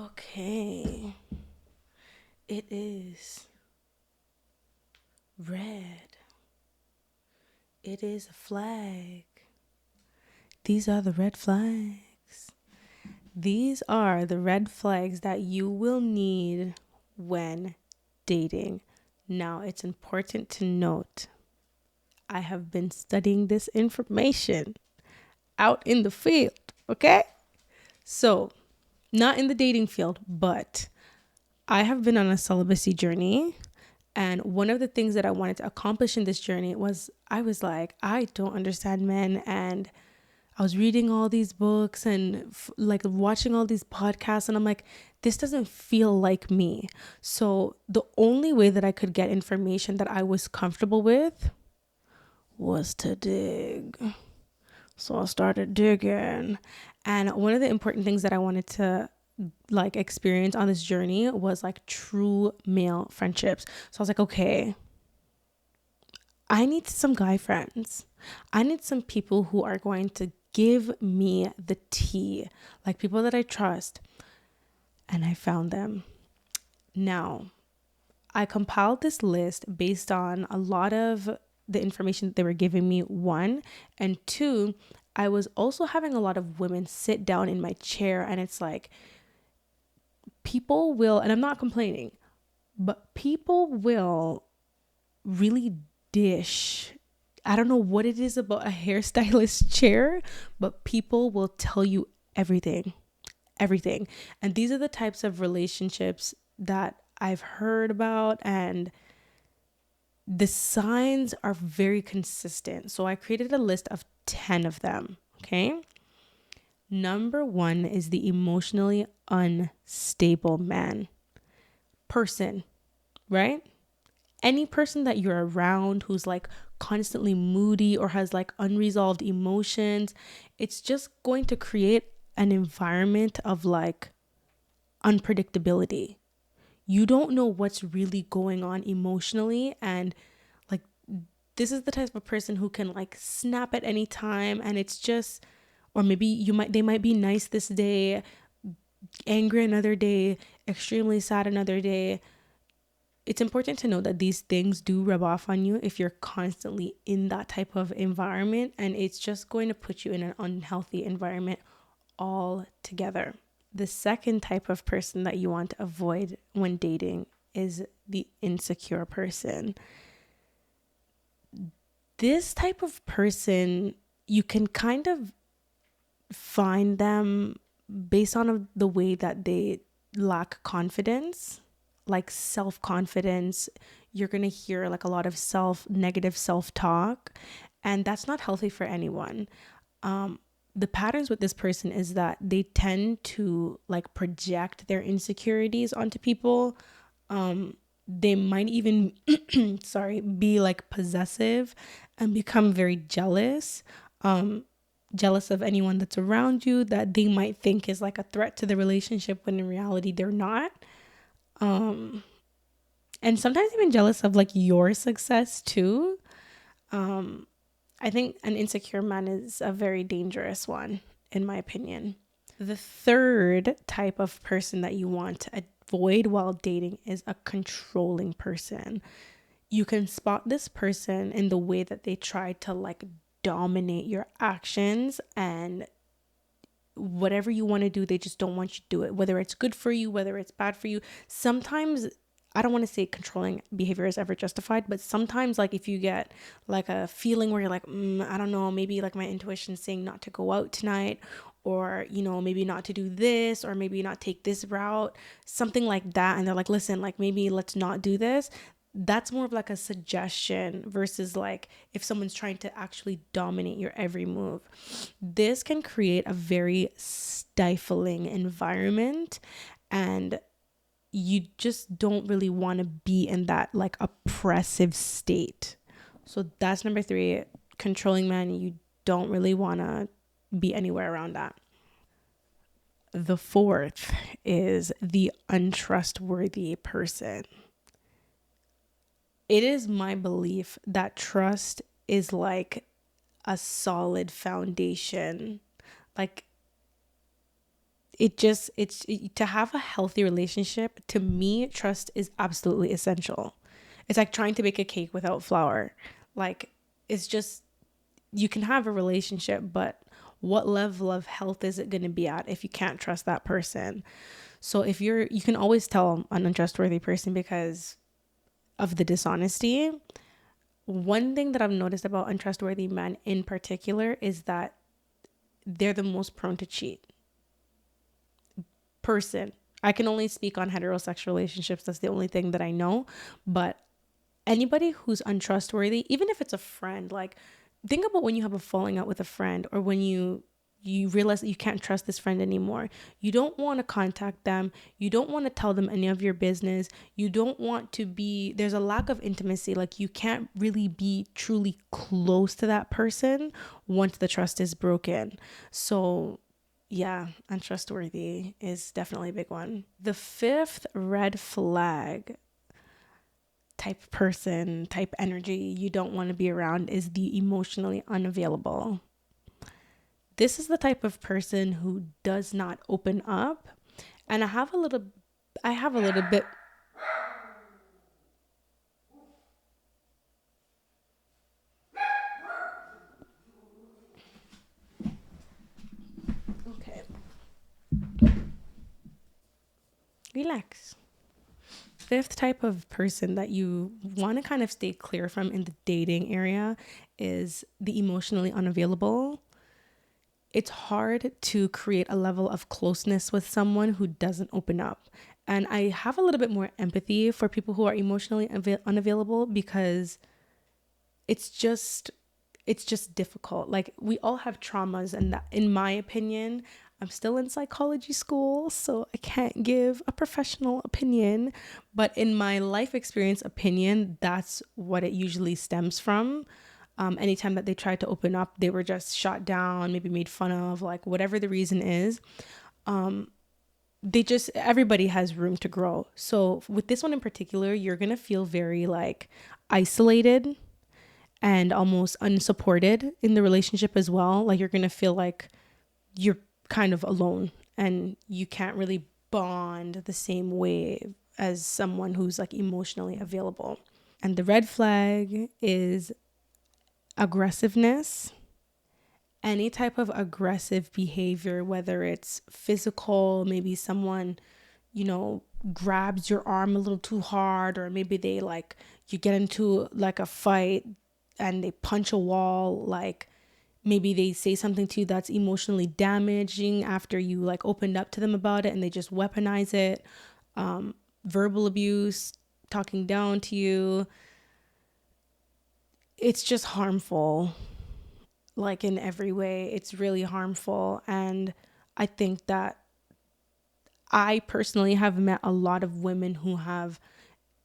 Okay. It is red. It is a flag. These are the red flags. These are the red flags that you will need when dating. Now, it's important to note I have been studying this information out in the field, okay? So, not in the dating field, but I have been on a celibacy journey. And one of the things that I wanted to accomplish in this journey was I was like, I don't understand men. And I was reading all these books and like watching all these podcasts. And I'm like, this doesn't feel like me. So the only way that I could get information that I was comfortable with was to dig. So I started digging. And one of the important things that I wanted to like experience on this journey was like true male friendships. So I was like, okay, I need some guy friends. I need some people who are going to give me the tea, like people that I trust. And I found them. Now, I compiled this list based on a lot of the information that they were giving me, one. And two, I was also having a lot of women sit down in my chair, and it's like, people will, and I'm not complaining, but people will really dish. I don't know what it is about a hairstylist chair, but people will tell you everything, everything. And these are the types of relationships that I've heard about, and the signs are very consistent. So I created a list of 10 of them. Okay. Number one is the emotionally unstable person, right? Any person that you're around who's like constantly moody or has like unresolved emotions, it's just going to create an environment of like unpredictability. You don't know what's really going on emotionally, and like this is the type of person who can like snap at any time, and it's just, or maybe they might be nice this day, angry another day, extremely sad another day. It's important to know that these things do rub off on you if you're constantly in that type of environment, and it's just going to put you in an unhealthy environment altogether. The second type of person that you want to avoid when dating is the insecure person. This type of person, you can kind of find them based on the way that they lack confidence, like self-confidence. You're going to hear like a lot of negative self-talk, and that's not healthy for anyone. The patterns with this person is that they tend to like project their insecurities onto people. They might even be like possessive and become very jealous. Jealous of anyone that's around you that they might think is like a threat to the relationship when in reality they're not. And sometimes even jealous of like your success too. I think an insecure man is a very dangerous one, in my opinion. The third type of person that you want to avoid while dating is a controlling person. You can spot this person in the way that they try to like dominate your actions, and whatever you want to do, they just don't want you to do it, whether it's good for you, whether it's bad for you. Sometimes, I don't want to say controlling behavior is ever justified, but sometimes like if you get like a feeling where you're like, I don't know, maybe like my intuition is saying not to go out tonight, or maybe not to do this, or maybe not take this route, something like that, and they're like, listen, like maybe let's not do this. That's more of like a suggestion versus like if someone's trying to actually dominate your every move. This can create a very stifling environment, and you just don't really want to be in that like oppressive state. So that's number three, controlling man. You don't really want to be anywhere around that. The fourth is the untrustworthy person. It is my belief that trust is like a solid foundation. Like to have a healthy relationship. To me, trust is absolutely essential. It's like trying to bake a cake without flour. Like, it's just, you can have a relationship, but what level of health is it going to be at if you can't trust that person? So if you can always tell an untrustworthy person because of the dishonesty. One thing that I've noticed about untrustworthy men in particular is that they're the most prone to cheat. I can only speak on heterosexual relationships. That's the only thing that I know. But anybody who's untrustworthy, even if it's a friend, like, think about when you have a falling out with a friend, or when you realize that you can't trust this friend anymore. You don't want to contact them. You don't want to tell them any of your business. You don't want to be, there's a lack of intimacy. Like, you can't really be truly close to that person once the trust is broken. So yeah, untrustworthy is definitely a big one. The fifth red flag type person, type energy you don't want to be around is the emotionally unavailable. This is the type of person who does not open up. And I have a little bit. Okay. Relax. Fifth type of person that you want to kind of stay clear from in the dating area is the emotionally unavailable. It's hard to create a level of closeness with someone who doesn't open up. And I have a little bit more empathy for people who are emotionally unavailable, because it's just difficult. Like, we all have traumas, and that, in my opinion, I'm still in psychology school, so I can't give a professional opinion, but in my life experience opinion, that's what it usually stems from. Anytime that they tried to open up, they were just shot down, maybe made fun of, like, whatever the reason is. Everybody has room to grow. So with this one in particular, you're gonna feel very, like, isolated and almost unsupported in the relationship as well. Like, you're gonna feel like you're kind of alone and you can't really bond the same way as someone who's, like, emotionally available. And the red flag is aggressiveness. Any type of aggressive behavior, whether it's physical, maybe someone, grabs your arm a little too hard, or maybe they, like, you get into, like, a fight and they punch a wall, like, maybe they say something to you that's emotionally damaging after you, like, opened up to them about it, and they just weaponize it. Verbal abuse, talking down to you. It's just harmful. Like, in every way, it's really harmful. And I think that I personally have met a lot of women who have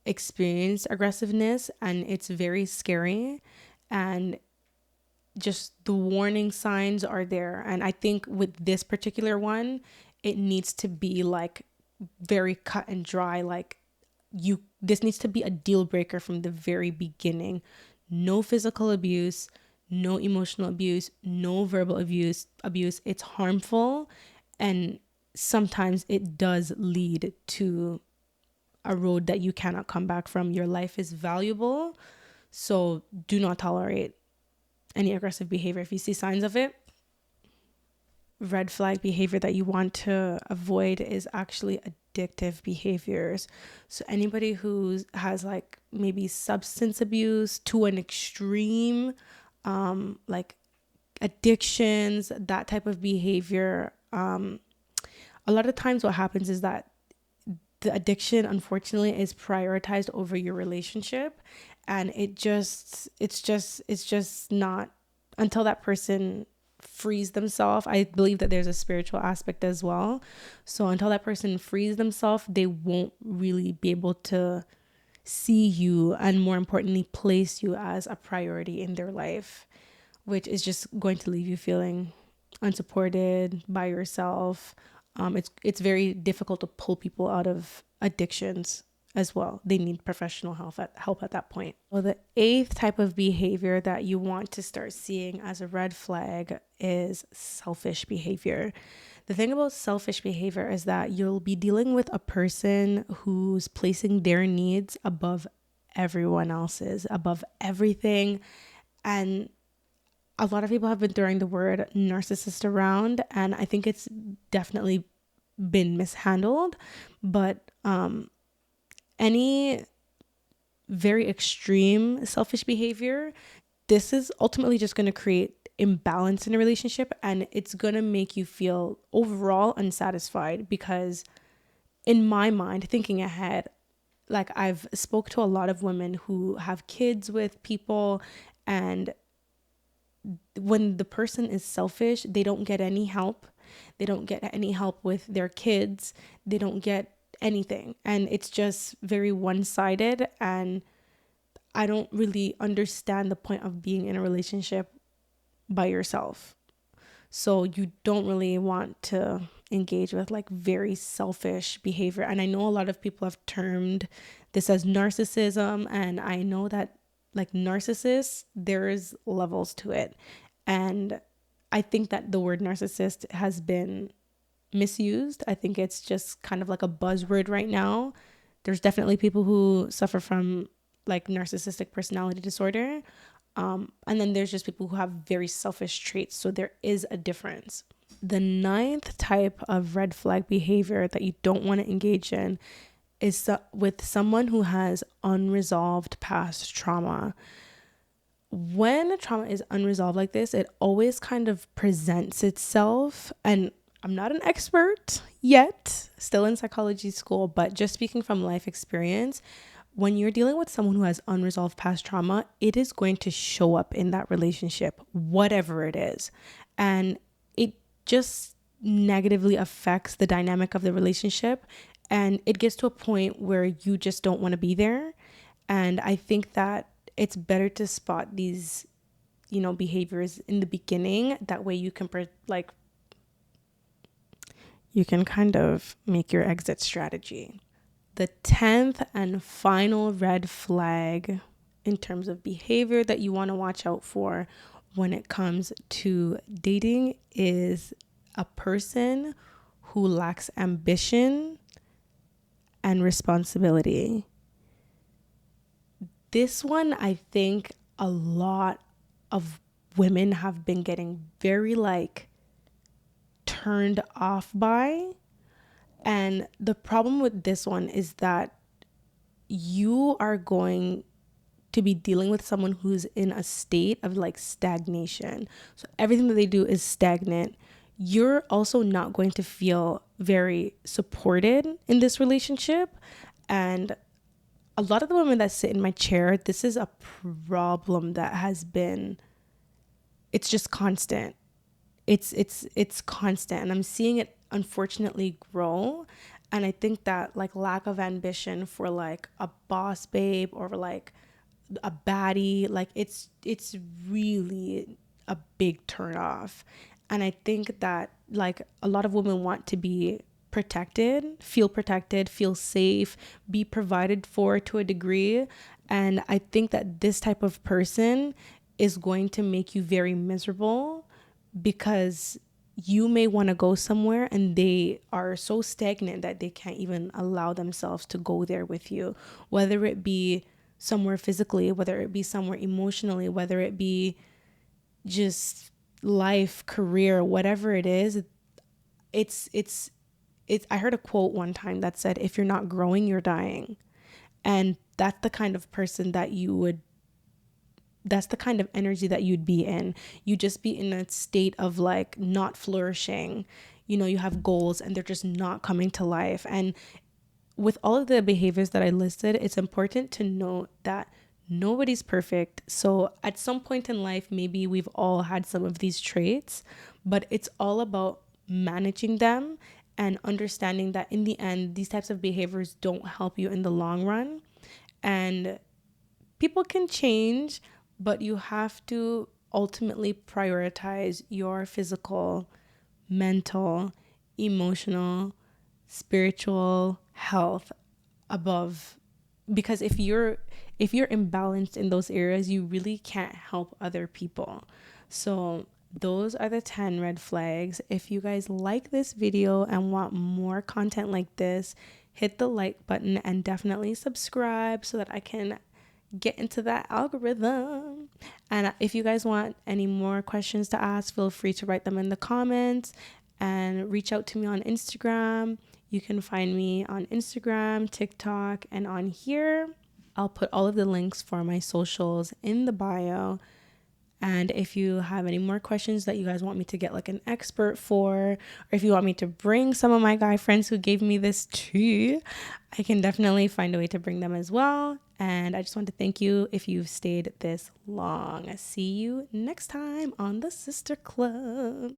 experienced aggressiveness, and it's very scary. And just the warning signs are there. And I think with this particular one, it needs to be, like, very cut and dry. Like, this needs to be a deal breaker from the very beginning. No physical abuse, no emotional abuse, no verbal abuse. It's harmful, and sometimes it does lead to a road that you cannot come back from. Your life is valuable, so do not tolerate any aggressive behavior. If you see signs of it, red flag behavior that you want to avoid is actually addictive behaviors. So anybody who has, like, maybe substance abuse to an extreme, like addictions, that type of behavior. A lot of times what happens is that the addiction, unfortunately, is prioritized over your relationship. And it's just not, until that person frees themselves. I believe that there's a spiritual aspect as well. So until that person frees themselves, they won't really be able to see you, and more importantly, place you as a priority in their life, which is just going to leave you feeling unsupported, by yourself. It's very difficult to pull people out of addictions as well. They need professional help at that point. Well, the eighth type of behavior that you want to start seeing as a red flag is selfish behavior. The thing about selfish behavior is that you'll be dealing with a person who's placing their needs above everyone else's, above everything. And a lot of people have been throwing the word narcissist around, and I think it's definitely been mishandled. But any very extreme selfish behavior, this is ultimately just going to create imbalance in a relationship, and it's going to make you feel overall unsatisfied. Because in my mind, thinking ahead, like I've spoke to a lot of women who have kids with people, and when the person is selfish, they don't get any help. They don't get any help with their kids. They don't get anything. And it's just very one-sided. And I don't really understand the point of being in a relationship by yourself. So you don't really want to engage with like very selfish behavior. And I know a lot of people have termed this as narcissism. And I know that like narcissists, there's levels to it. And I think that the word narcissist has been misused. I think it's just kind of like a buzzword right now. There's definitely people who suffer from like narcissistic personality disorder. And then there's just people who have very selfish traits. So there is a difference. The ninth type of red flag behavior that you don't want to engage in is with someone who has unresolved past trauma. When a trauma is unresolved like this, it always kind of presents itself. And I'm not an expert yet, still in psychology school, but just speaking from life experience, when you're dealing with someone who has unresolved past trauma, it is going to show up in that relationship, whatever it is. And it just negatively affects the dynamic of the relationship. And it gets to a point where you just don't want to be there. And I think that it's better to spot these, behaviors in the beginning. That way you can you can kind of make your exit strategy. The 10th and final red flag in terms of behavior that you want to watch out for when it comes to dating is a person who lacks ambition and responsibility. This one, I think a lot of women have been getting very turned off by. And the problem with this one is that you are going to be dealing with someone who's in a state of stagnation. So everything that they do is stagnant. You're also not going to feel very supported in this relationship. And a lot of the women that sit in my chair, this is a problem that has been, it's just constant. It's constant. And I'm seeing it unfortunately grow. And I think that lack of ambition for a boss babe or a baddie, it's really a big turn off. And I think that a lot of women want to be protected, feel safe, be provided for to a degree. And I think that this type of person is going to make you very miserable, because you may want to go somewhere and they are so stagnant that they can't even allow themselves to go there with you, whether it be somewhere physically, whether it be somewhere emotionally, whether it be just life, career, whatever it is. It's I heard a quote one time that said, if you're not growing, you're dying. And that's the kind of person that that's the kind of energy that you'd be in. You just be in a state of not flourishing. You have goals and they're just not coming to life. And with all of the behaviors that I listed, it's important to note that nobody's perfect. So at some point in life, maybe we've all had some of these traits, but it's all about managing them and understanding that in the end, these types of behaviors don't help you in the long run. And people can change, but you have to ultimately prioritize your physical, mental, emotional, spiritual health above, because if you're imbalanced in those areas, you really can't help other people. So those are the 10 red flags. If you guys like this video and want more content like this, hit the like button and definitely subscribe so that I can get into that algorithm. And if you guys want any more questions to ask, feel free to write them in the comments and reach out to me on Instagram. You can find me on Instagram, TikTok, and on here. I'll put all of the links for my socials in the bio. And if you have any more questions that you guys want me to get like an expert for, or if you want me to bring some of my guy friends who gave me this tea, I can definitely find a way to bring them as well. And I just want to thank you if you've stayed this long. See you next time on the Sister Club.